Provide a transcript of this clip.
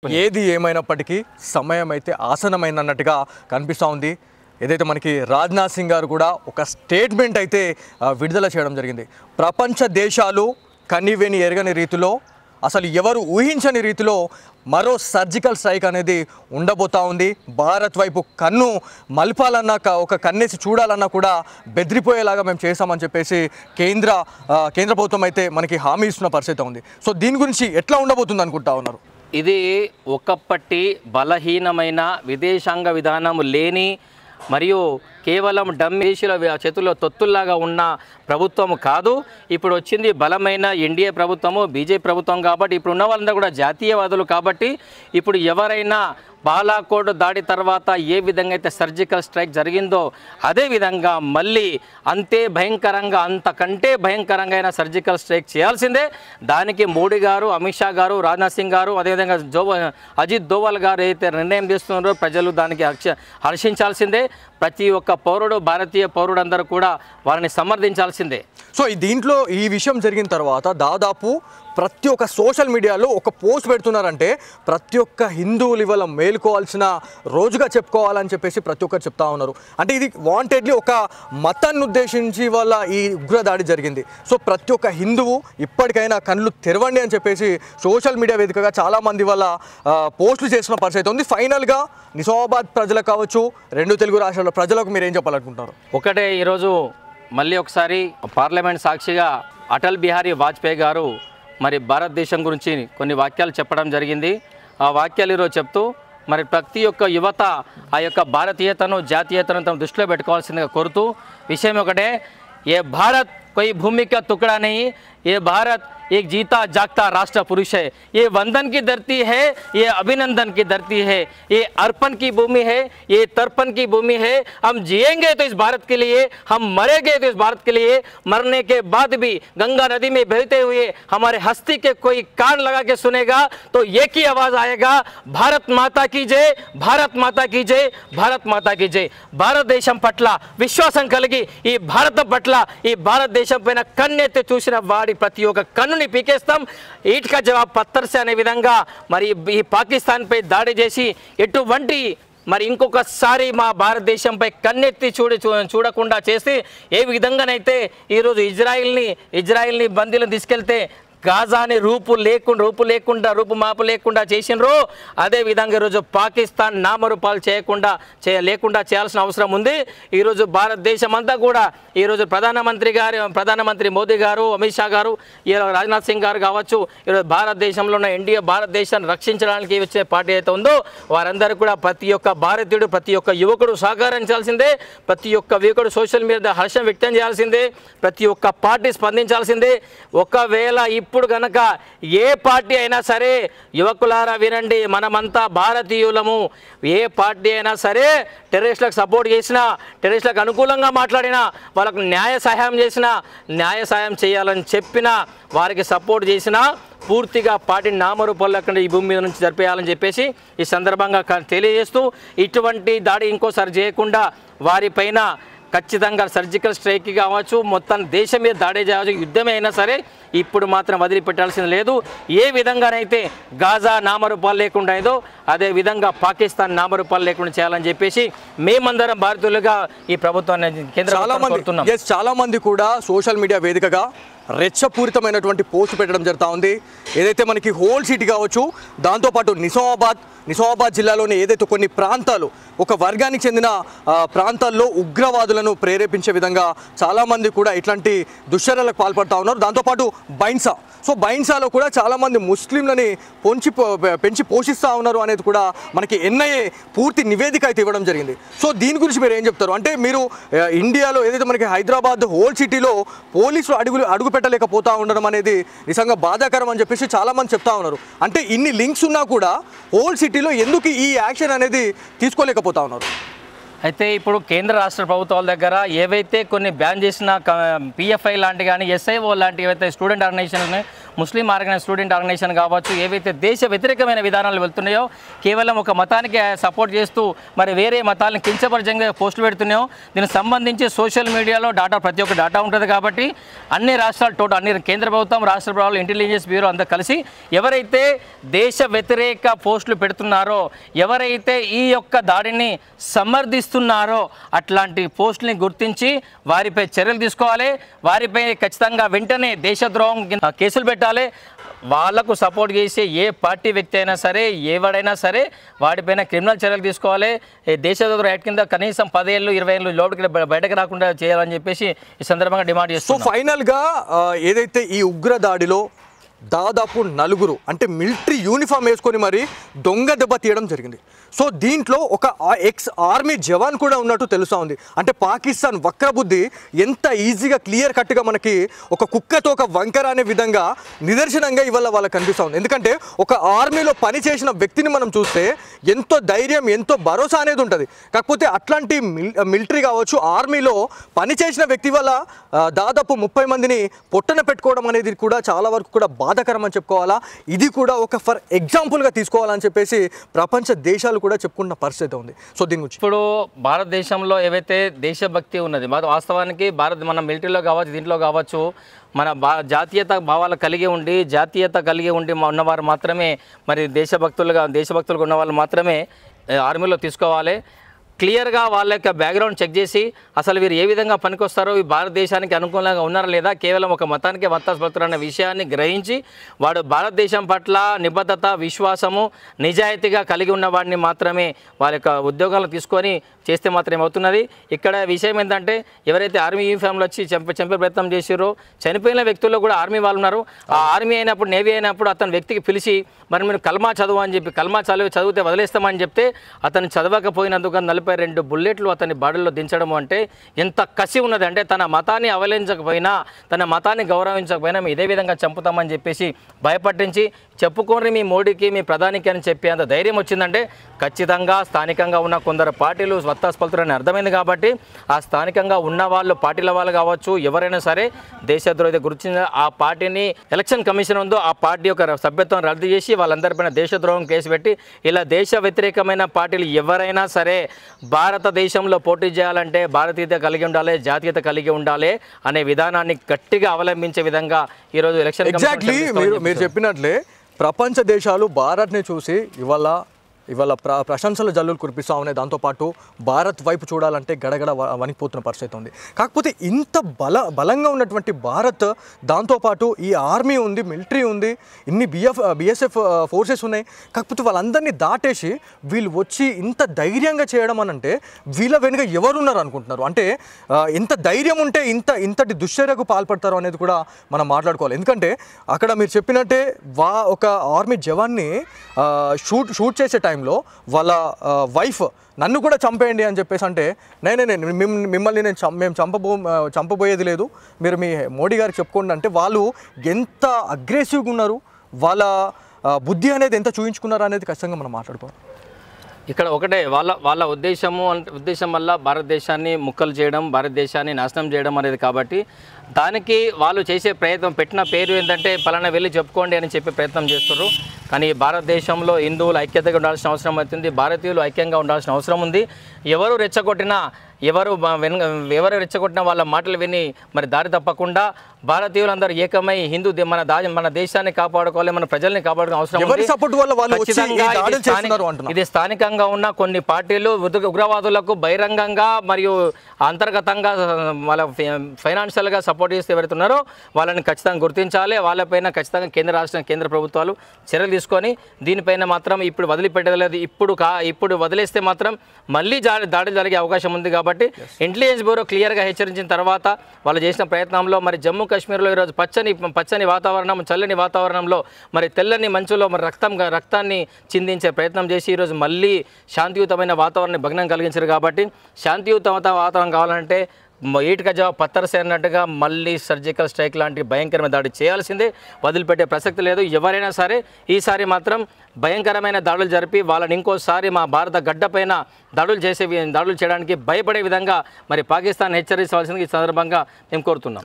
ఏది ఏమైనప్పటికీ సమయం అయితే ఆసనమైనట్టుగా కనిపిస్తూ ఉంది. ఏదైతే మనకి రాజ్నాథ్ సింగ్ గారు కూడా ఒక స్టేట్మెంట్ అయితే విడుదల చేయడం జరిగింది. ప్రపంచ దేశాలు కనివెని ఎరగని రీతిలో, అసలు ఎవరు ఊహించని రీతిలో మరో సర్జికల్ స్ట్రైక్ అనేది ఉండబోతా ఉంది. భారత్ వైపు కన్ను మల్పాలన్నా, ఒక కన్నేసి చూడాలన్నా కూడా బెదిరిపోయేలాగా మేము చేస్తామని చెప్పేసి కేంద్ర ప్రభుత్వం అయితే మనకి హామీ ఇస్తున్న పరిస్థితి ఉంది. సో దీని గురించి ఎట్లా ఉండబోతుంది అనుకుంటా ఉన్నారు? ఇది ఒకప్పటి బలహీనమైన విదేశాంగ విధానం లేని మరియు కేవలం డమ్మేషుల చేతుల్లో తొత్తుల్లాగా ఉన్న ప్రభుత్వం కాదు. ఇప్పుడు వచ్చింది బలమైన ఎన్డీఏ ప్రభుత్వము, బీజేపీ ప్రభుత్వం. కాబట్టి ఇప్పుడు ఉన్న వాళ్ళందరూ కూడా జాతీయవాదులు. కాబట్టి ఇప్పుడు ఎవరైనా బాలాకోట్ దాడి తర్వాత ఏ విధంగా అయితే సర్జికల్ స్ట్రైక్ జరిగిందో అదే విధంగా మళ్ళీ అంతే భయంకరంగా, అంతకంటే భయంకరంగా అయిన సర్జికల్ స్ట్రైక్ చేయాల్సిందే. దానికి మోడీ గారు, అమిత్ షా గారు, రాజ్నాథ్ సింగ్ గారు, అదేవిధంగా అజిత్ దోవల్ గారు ఏదైతే నిర్ణయం తీసుకున్నారో ప్రజలు దానికి హర్షించాల్సిందే. ప్రతి ఒక్క పౌరుడు, భారతీయ పౌరుడు అందరూ కూడా వారిని సమర్థించాల్సిందే. సో దీంట్లో ఈ విషయం జరిగిన తర్వాత దాదాపు ప్రతి ఒక్క సోషల్ మీడియాలో ఒక పోస్ట్ పెడుతున్నారంటే ప్రతి ఒక్క హిందువులు ఇవాళ మేలుకోవాల్సిన రోజుగా చెప్పుకోవాలని చెప్పేసి ప్రతి ఒక్కరు చెప్తా ఉన్నారు. అంటే ఇది వాంటెడ్లీ ఒక మతాన్ని ఉద్దేశించి వాళ్ళ ఈ ఉగ్రదాడి జరిగింది. సో ప్రతి ఒక్క హిందువు ఇప్పటికైనా కళ్ళు తెరవండి అని చెప్పేసి సోషల్ మీడియా వేదికగా చాలామంది వాళ్ళ పోస్టులు చేసిన పరిస్థితి ఉంది. ఫైనల్గా నిజామాబాద్ ప్రజలకు కావచ్చు, రెండు తెలుగు రాష్ట్రాల ప్రజలకు మీరు ఏం చెప్పాలనుకుంటారు? ఒకటే, ఈరోజు మళ్ళీ ఒకసారి పార్లమెంట్ సాక్షిగా అటల్ బిహారీ వాజ్పేయి గారు మరి భారతదేశం గురించి కొన్ని వాక్యాలు చెప్పడం జరిగింది. ఆ వాక్యాలు ఈరోజు చెప్తూ మరి ప్రతి ఒక్క యువత ఆ యొక్క భారతీయతను, జాతీయతను తమ దృష్టిలో పెట్టుకోవాల్సిందిగా కోరుతూ విషయం ఒకటే, ఏ భారత్ कोई भूमि का टुकड़ा नहीं, ये भारत एक जीता जागता राष्ट्र पुरुष है। ये वंदन की धरती है, ये अभिनंदन की धरती है, ये अर्पण की भूमि है, ये तर्पण की भूमि है। हम जिएंगे तो इस भारत के लिए, हम मरेंगे तो इस भारत के लिए। मरने के बाद भी गंगा नदी में बहते हुए हमारे हस्ती के कोई कान लगा के सुनेगा तो एक ही आवाज आएगा, भारत माता की जय, भारत माता की जय, भारत माता की जय। भारत देशం పట్ల విశ్వాసం కలిగి ఈ భారత పట్ల, ఈ భారతదేశం పైన కన్నెత్తి చూసిన వాడి ప్రతి ఒక్క కన్నుని పీకేస్తాం. ఈట్కా జవాబ్ పత్తర్సే అనే విధంగా మరి ఈ పాకిస్తాన్పై దాడి చేసి ఎటువంటి మరి ఇంకొకసారి మా భారతదేశంపై కన్నెత్తి చూడకుండా చేసి ఏ విధంగానైతే ఈరోజు ఇజ్రాయిల్ని బందీలను తీసుకెళ్తే గాజాని రూపు మాపు లేకుండా చేసినరో అదే విధంగా ఈరోజు పాకిస్తాన్ నామరూపాలు లేకుండా చేయాల్సిన అవసరం ఉంది. ఈరోజు భారతదేశం అంతా కూడా ఈరోజు ప్రధానమంత్రి మోదీ గారు, అమిత్ షా గారు, రాజ్నాథ్ సింగ్ గారు కావచ్చు, ఈరోజు భారతదేశంలో ఉన్న ఎన్డీఏ భారతదేశాన్ని రక్షించడానికి వచ్చే పార్టీ అయితే ఉందో వారందరూ కూడా ప్రతి ఒక్క భారతీయుడు, ప్రతి ఒక్క యువకుడు సహకరించాల్సిందే. ప్రతి ఒక్క యువకుడు సోషల్ మీడియా హర్షం వ్యక్తం చేయాల్సిందే. ప్రతి ఒక్క పార్టీ స్పందించాల్సిందే. ఒకవేళ ఇప్పుడు గనక ఏ పార్టీ అయినా సరే, యువకులారా వినండి, మనమంతా భారతీయులము. ఏ పార్టీ అయినా సరే టెర్రరిస్టులకు సపోర్ట్ చేసినా, టెర్రరిస్టులకు అనుకూలంగా మాట్లాడినా, వాళ్ళకు న్యాయ సహాయం చేయాలని చెప్పినా, వారికి సపోర్ట్ చేసినా పూర్తిగా పార్టీని నామరూపాలు లేకుండా ఈ భూమి మీద నుంచి జరిపేయాలని చెప్పేసి ఈ సందర్భంగా తెలియజేస్తూ, ఇటువంటి దాడి ఇంకోసారి చేయకుండా వారిపైన ఖచ్చితంగా సర్జికల్ స్ట్రైక్ కావచ్చు, మొత్తం దేశం మీద దాడి చేయవచ్చు, యుద్ధమే అయినా సరే ఇప్పుడు మాత్రం వదిలిపెట్టాల్సింది లేదు. ఏ విధంగానైతే గాజా నామరూపాలు లేకుండా అయిందో అదే విధంగా పాకిస్తాన్ నామరూపాలు లేకుండా చేయాలని చెప్పేసి మేమందరం భారతీయులుగా ఈ ప్రభుత్వాన్ని చాలా మంది కూడా సోషల్ మీడియా వేదికగా రెచ్చపూరితమైనటువంటి పోస్ట్ పెట్టడం జరుగుతూ ఉంది. ఏదైతే మనకి హోల్ సిటీ కావచ్చు, దాంతోపాటు నిజామాబాద్ జిల్లాలోని ఏదైతే కొన్ని ప్రాంతాలు, ఒక వర్గానికి చెందిన ప్రాంతాల్లో ఉగ్రవాదులను ప్రేరేపించే విధంగా చాలామంది కూడా ఇట్లాంటి దుశ్చర్యలకు పాల్పడుతూ ఉన్నారు. దాంతోపాటు బైన్సాలో కూడా చాలామంది ముస్లింలని పెంచి పోషిస్తూ ఉన్నారు అనేది కూడా మనకి ఎన్ఐఏ పూర్తి నివేదిక అయితే ఇవ్వడం జరిగింది. సో దీని గురించి మీరు ఏం చెప్తారు? అంటే మీరు ఇండియాలో ఏదైతే మనకి హైదరాబాద్ హోల్ సిటీలో పోలీసులు అడుగు పెట్టలేకపోతా ఉండడం అనేది నిజంగా బాధాకరం అని చెప్పేసి చాలామంది చెప్తా ఉన్నారు. అంటే ఇన్ని లింక్స్ ఉన్నా కూడా హోల్ సిటీలో ఎందుకు ఈ యాక్షన్ అనేది తీసుకోలేకపోతా ఉన్నారు? అయితే ఇప్పుడు కేంద్ర రాష్ట్ర ప్రభుత్వాల దగ్గర ఏవైతే కొన్ని బ్యాన్ చేసిన పిఎఫ్ఐ లాంటి కానీ, ఎస్ఐఓ లాంటి ఏవైతే స్టూడెంట్ ఆర్గనైజేషన్ ముస్లిం స్టూడెంట్ ఆర్గనైజేషన్ కావచ్చు, ఏవైతే దేశ వ్యతిరేకమైన విధానాలు వెళ్తున్నాయో, కేవలం ఒక మతానికి సపోర్ట్ చేస్తూ మరి వేరే మతాలను కించపరిచంగా పోస్టులు పెడుతున్నాయో, దీనికి సంబంధించి సోషల్ మీడియాలో ప్రతి ఒక్క డాటా ఉంటుంది. కాబట్టి అన్ని రాష్ట్రాలు అన్ని కేంద్ర ప్రభుత్వం, రాష్ట్ర ప్రభుత్వాలు, ఇంటెలిజెన్స్ బ్యూరో అంతా కలిసి ఎవరైతే దేశ వ్యతిరేక పోస్టులు పెడుతున్నారో, ఎవరైతే ఈ యొక్క దాడిని సమర్థిస్తున్నారో అట్లాంటి పోస్టుల్ని గుర్తించి వారిపై చర్యలు తీసుకోవాలి. వారిపై ఖచ్చితంగా వెంటనే దేశద్రోహం కేసులు పెట్టాలి. వాళ్లకు సపోర్ట్ చేసే ఏ పార్టీ వ్యక్తి అయినా సరే, ఎవడైనా సరే వాటిపైన క్రిమినల్ చర్యలు తీసుకోవాలి. దేశద్రోహ యాక్ట్ కింద కనీసం 10 ఏళ్ళు 20 ఏళ్ళు లోపలికి బయటకు రాకుండా చేయాలని చెప్పేసి ఈ సందర్భంగా డిమాండ్ చేస్తున్నాం. సో ఫైనల్గా ఏదైతే ఈ ఉగ్ర దాడిలో దాదాపు 4 అంటే మిలిటరీ యూనిఫామ్ వేసుకొని మరి దొంగ దెబ్బ తీయడం జరిగింది. సో దీంట్లో ఒక ఎక్స్ ఆర్మీ జవాన్ కూడా ఉన్నట్టు తెలుస్తూ ఉంది. అంటే పాకిస్తాన్ వక్రబుద్ధి ఎంత ఈజీగా క్లియర్ కట్గా మనకి ఒక కుక్కతో ఒక వంకర అనే విధంగా నిదర్శనంగా ఇవాళ వాళ్ళకి కనిపిస్తూ ఉంది. ఎందుకంటే ఒక ఆర్మీలో పనిచేసిన వ్యక్తిని మనం చూస్తే ఎంతో ధైర్యం, ఎంతో భరోసా అనేది ఉంటుంది. కాకపోతే అట్లాంటి మిలిటరీ కావచ్చు, ఆర్మీలో పనిచేసిన వ్యక్తి వల్ల దాదాపు 30 మందిని పొట్టన పెట్టుకోవడం అనేది కూడా చాలా వరకు కూడా బాధాకరం అని చెప్పుకోవాలా. ఇది కూడా ఒక ఫర్ ఎగ్జాంపుల్గా తీసుకోవాలని చెప్పేసి ప్రపంచ దేశాలు కూడా చెప్పుకున్న పరిస్థితి ఉంది. సో దీని గురించి ఇప్పుడు భారతదేశంలో ఏవైతే దేశభక్తి ఉన్నది, వాస్తవానికి మన మిలిటరీలో కావచ్చు, దీంట్లో కావచ్చు, మన జాతీయత భావాలు కలిగి ఉండి ఉన్నవారు మాత్రమే మరి దేశభక్తులుగా ఉన్న వాళ్ళు మాత్రమే ఆర్మీలో తీసుకోవాలి. క్లియర్గా వాళ్ళ యొక్క బ్యాక్గ్రౌండ్ చెక్ చేసి అసలు వీరు ఏ విధంగా పనికొస్తారో, ఈ భారతదేశానికి అనుకూలంగా ఉన్నారా లేదా, కేవలం ఒక మతానికి మతపడుతున్న విషయాన్ని గ్రహించి వాడు భారతదేశం పట్ల నిబద్ధత, విశ్వాసము, నిజాయితీగా కలిగి ఉన్న వాడిని మాత్రమే వాళ్ళ యొక్క ఉద్యోగాలు తీసుకొని చేస్తే మాత్రమే అవుతున్నది. ఇక్కడ విషయం ఏంటంటే ఎవరైతే ఆర్మీ యూనిఫామ్లో వచ్చి చంపే ప్రయత్నం చేసారో, చనిపోయిన వ్యక్తుల్లో కూడా ఆర్మీ వాళ్ళు ఉన్నారు. ఆ ఆర్మీ అయినప్పుడు, నేవీ అయినప్పుడు అతని వ్యక్తికి పిలిచి మరి మీరు కల్మా చదువు అని చెప్పి, కల్మా చదివితే వదిలేస్తామని చెప్తే అతను చదవకపోయినందుకు 42 బుల్లెట్లు అతని బాడీలో దించడం అంటే ఎంత కసి ఉన్నది. అంటే తన మతాన్ని అవలంబించకపోయినా, తన మతాన్ని గౌరవించకపోయినా మేము ఇదే విధంగా చంపుతామని చెప్పేసి భయపట్టించి చెప్పుకోండి మీ మోడీకి, మీ ప్రధానికి అని చెప్పి అంత ధైర్యం వచ్చిందంటే ఖచ్చితంగా స్థానికంగా ఉన్న కొందరు పార్టీలు స్వత్తాస్పలుతులని అర్థమైంది. కాబట్టి ఆ స్థానికంగా ఉన్న వాళ్ళు, పార్టీల వాళ్ళు కావచ్చు, ఎవరైనా సరే దేశద్రోహి గుర్తించిన ఆ పార్టీని ఎలక్షన్ కమిషన్ ఉందో ఆ పార్టీ యొక్క సభ్యత్వం రద్దు చేసి వాళ్ళందరిపైన దేశద్రోహం కేసు పెట్టి, ఇలా దేశ వ్యతిరేకమైన పార్టీలు ఎవరైనా సరే భారతదేశంలో పోటీ చేయాలంటే భారతీయత కలిగి ఉండాలి, జాతీయత కలిగి ఉండాలి అనే విధానాన్ని గట్టిగా అవలంబించే విధంగా ఈరోజు ఎలక్షన్ ఎగ్జాక్ట్లీ మీరు చెప్పినట్లే ప్రపంచ దేశాలు భారత్ని చూసి ఇవాళ ప్రశంసల జల్లులు కురిపిస్తూ ఉన్నాయి. దాంతోపాటు భారత్ వైపు చూడాలంటే గడగడ వణికిపోతున్న పరిస్థితి ఉంది. కాకపోతే ఇంత బలంగా ఉన్నటువంటి భారత్, దాంతోపాటు ఈ ఆర్మీ ఉంది, మిలిటరీ ఉంది, ఇన్ని బిఎస్ఎఫ్ ఫోర్సెస్ ఉన్నాయి. కాకపోతే వాళ్ళందరినీ దాటేసి వీళ్ళు వచ్చి ఇంత ధైర్యంగా చేయడం అని అంటే వీళ్ళ వెనుక ఎవరున్నారు అనుకుంటున్నారు? అంటే ఎంత ధైర్యం ఉంటే ఇంతటి దుశ్చర్యకు పాల్పడతారు అనేది కూడా మనం మాట్లాడుకోవాలి. ఎందుకంటే అక్కడ మీరు చెప్పినట్టే ఒక ఆర్మీ జవాన్ని షూట్ చేసే టైంలో వాళ్ళ వైఫ్ నన్ను కూడా చంపేయండి అని చెప్పేసి అంటే మిమ్మల్ని మేము చంపబోయేది లేదు, మీరు మీ మోడీ గారికి చెప్పుకోండి అంటే వాళ్ళు ఎంత అగ్రెసివ్గా ఉన్నారు, వాళ్ళ బుద్ధి అనేది ఎంత చూయించుకున్నారు అనేది ఖచ్చితంగా మనం మాట్లాడుకోవాలి. ఇక్కడ ఒకటే వాళ్ళ ఉద్దేశం వల్ల భారతదేశాన్ని ముక్కలు చేయడం, భారతదేశాన్ని నాశనం చేయడం అనేది. కాబట్టి దానికి వాళ్ళు చేసే ప్రయత్నం, పెట్టిన పేరు ఏంటంటే పలానా వెళ్ళి చెప్పుకోండి అని చెప్పే ప్రయత్నం చేస్తున్నారు. కానీ భారతదేశంలో హిందువులు ఐక్యతగా ఉండాల్సిన అవసరం అవుతుంది, భారతీయులు ఐక్యంగా ఉండాల్సిన అవసరం ఉంది. ఎవరు రెచ్చగొట్టినా వాళ్ళ మాటలు విని మరి దారి తప్పకుండా భారతీయులందరూ ఏకమై మన దేశాన్ని కాపాడుకోవాలి, మన ప్రజల్ని కాపాడుకునే అవసరం ఉంది. ఇది స్థానికంగా ఉన్న కొన్ని పార్టీలు ఉగ్రవాదులకు బహిరంగంగా మరియు అంతర్గతంగా వాళ్ళ ఫైనాన్షియల్గా సపోర్ట్ చేస్తే ఎవరుతున్నారో వాళ్ళని ఖచ్చితంగా గుర్తించాలి. వాళ్ళపైన ఖచ్చితంగా కేంద్ర ప్రభుత్వాలు చర్యలు తీసుకొని దీనిపైన మాత్రం ఇప్పుడు వదిలిపెట్టలేదు. ఇప్పుడు వదిలేస్తే మాత్రం మళ్ళీ దాడి జరిగే అవకాశం ఉంది. కాబట్టి ఇంటెలిజెన్స్ బ్యూరో క్లియర్గా హెచ్చరించిన తర్వాత వాళ్ళు చేసిన ప్రయత్నంలో మరి జమ్మూ కాశ్మీర్లో ఈరోజు పచ్చని వాతావరణం, చల్లని వాతావరణంలో మరి తెల్లని మంచులో మరి రక్తాన్ని చిందించే ప్రయత్నం చేసి ఈరోజు మళ్ళీ శాంతియుతమైన వాతావరణాన్ని భగ్నం కలిగించారు. కాబట్టి శాంతియుత వాతావరణం కావాలంటే ఏటిక జవాబు పత్తరసే అన్నట్టుగా మళ్ళీ సర్జికల్ స్ట్రైక్ లాంటి భయంకరమైన దాడి చేయాల్సిందే, వదిలిపెట్టే ప్రసక్తి లేదు. ఎవరైనా సరే ఈసారి మాత్రం భయంకరమైన దాడులు జరిపి వాళ్ళని ఇంకోసారి మా భారత గడ్డపైన దాడులు చేయడానికి భయపడే విధంగా మరి పాకిస్తాన్ హెచ్చరించవలసింది ఈ సందర్భంగా మేము కోరుతున్నాం.